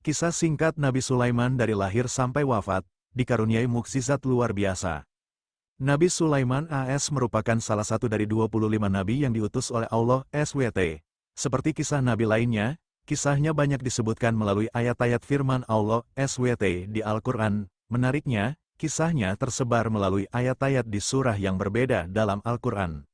Kisah singkat Nabi Sulaiman dari lahir sampai wafat, dikaruniai mukjizat luar biasa. Nabi Sulaiman AS merupakan salah satu dari 25 nabi yang diutus oleh Allah SWT. Seperti kisah nabi lainnya, kisahnya banyak disebutkan melalui ayat-ayat firman Allah SWT di Al-Quran. Menariknya, kisahnya tersebar melalui ayat-ayat di surah yang berbeda dalam Al-Quran.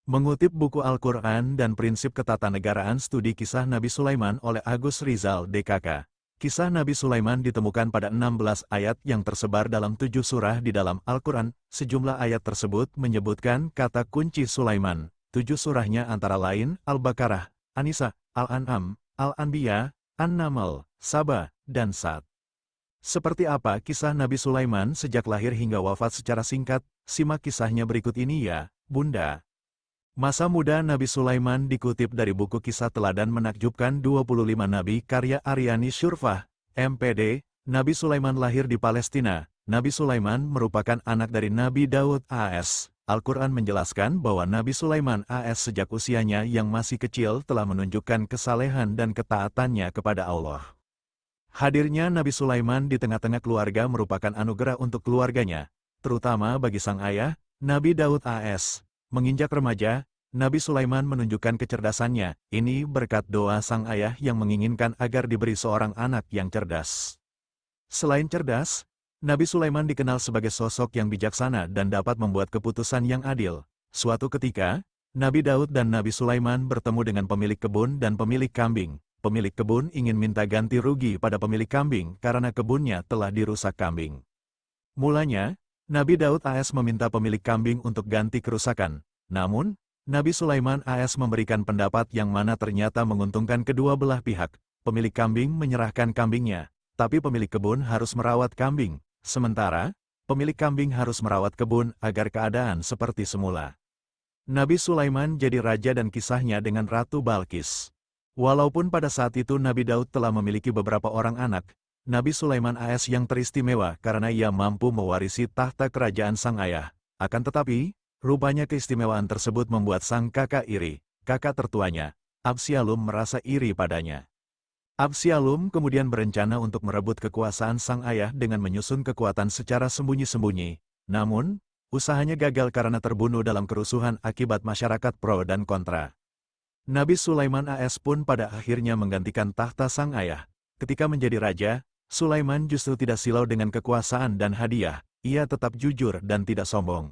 Mengutip buku Al-Quran dan Prinsip Ketatanegaraan Studi Kisah Nabi Sulaiman oleh Agus Rizal DKK. Kisah Nabi Sulaiman ditemukan pada 16 ayat yang tersebar dalam 7 surah di dalam Al-Quran. Sejumlah ayat tersebut menyebutkan kata kunci Sulaiman. 7 surahnya antara lain Al-Baqarah, An-Nisa, Al-An'am, Al-Anbiya, An-Naml, Saba, dan Sad. Seperti apa kisah Nabi Sulaiman sejak lahir hingga wafat secara singkat? Simak kisahnya berikut ini ya, Bunda. Masa muda Nabi Sulaiman dikutip dari buku Kisah Teladan Menakjubkan 25 Nabi karya Aryani Syurfah, MPD. Nabi Sulaiman lahir di Palestina. Nabi Sulaiman merupakan anak dari Nabi Daud AS. Al-Quran menjelaskan bahwa Nabi Sulaiman AS sejak usianya yang masih kecil telah menunjukkan kesalehan dan ketaatannya kepada Allah. Hadirnya Nabi Sulaiman di tengah-tengah keluarga merupakan anugerah untuk keluarganya, terutama bagi sang ayah, Nabi Daud AS. Menginjak remaja, Nabi Sulaiman menunjukkan kecerdasannya, ini berkat doa sang ayah yang menginginkan agar diberi seorang anak yang cerdas. Selain cerdas, Nabi Sulaiman dikenal sebagai sosok yang bijaksana dan dapat membuat keputusan yang adil. Suatu ketika, Nabi Daud dan Nabi Sulaiman bertemu dengan pemilik kebun dan pemilik kambing. Pemilik kebun ingin minta ganti rugi pada pemilik kambing karena kebunnya telah dirusak kambing. Mulanya, Nabi Daud AS meminta pemilik kambing untuk ganti kerusakan. Namun, Nabi Sulaiman AS memberikan pendapat yang mana ternyata menguntungkan kedua belah pihak. Pemilik kambing menyerahkan kambingnya, tapi pemilik kebun harus merawat kambing. Sementara, pemilik kambing harus merawat kebun agar keadaan seperti semula. Nabi Sulaiman jadi raja dan kisahnya dengan Ratu Balkis. Walaupun pada saat itu Nabi Daud telah memiliki beberapa orang anak, Nabi Sulaiman AS yang teristimewa karena ia mampu mewarisi tahta kerajaan sang ayah. Akan tetapi, rupanya keistimewaan tersebut membuat sang kakak iri. Kakak tertuanya, Absyalum merasa iri padanya. Absyalum kemudian berencana untuk merebut kekuasaan sang ayah dengan menyusun kekuatan secara sembunyi-sembunyi. Namun, usahanya gagal karena terbunuh dalam kerusuhan akibat masyarakat pro dan kontra. Nabi Sulaiman AS pun pada akhirnya menggantikan tahta sang ayah. Ketika menjadi raja, Sulaiman justru tidak silau dengan kekuasaan dan hadiah, ia tetap jujur dan tidak sombong.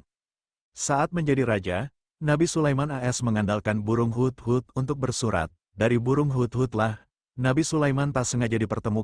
Saat menjadi raja, Nabi Sulaiman AS mengandalkan burung hudhud untuk bersurat. Dari burung hudhudlah, Nabi Sulaiman tak sengaja dipertemukan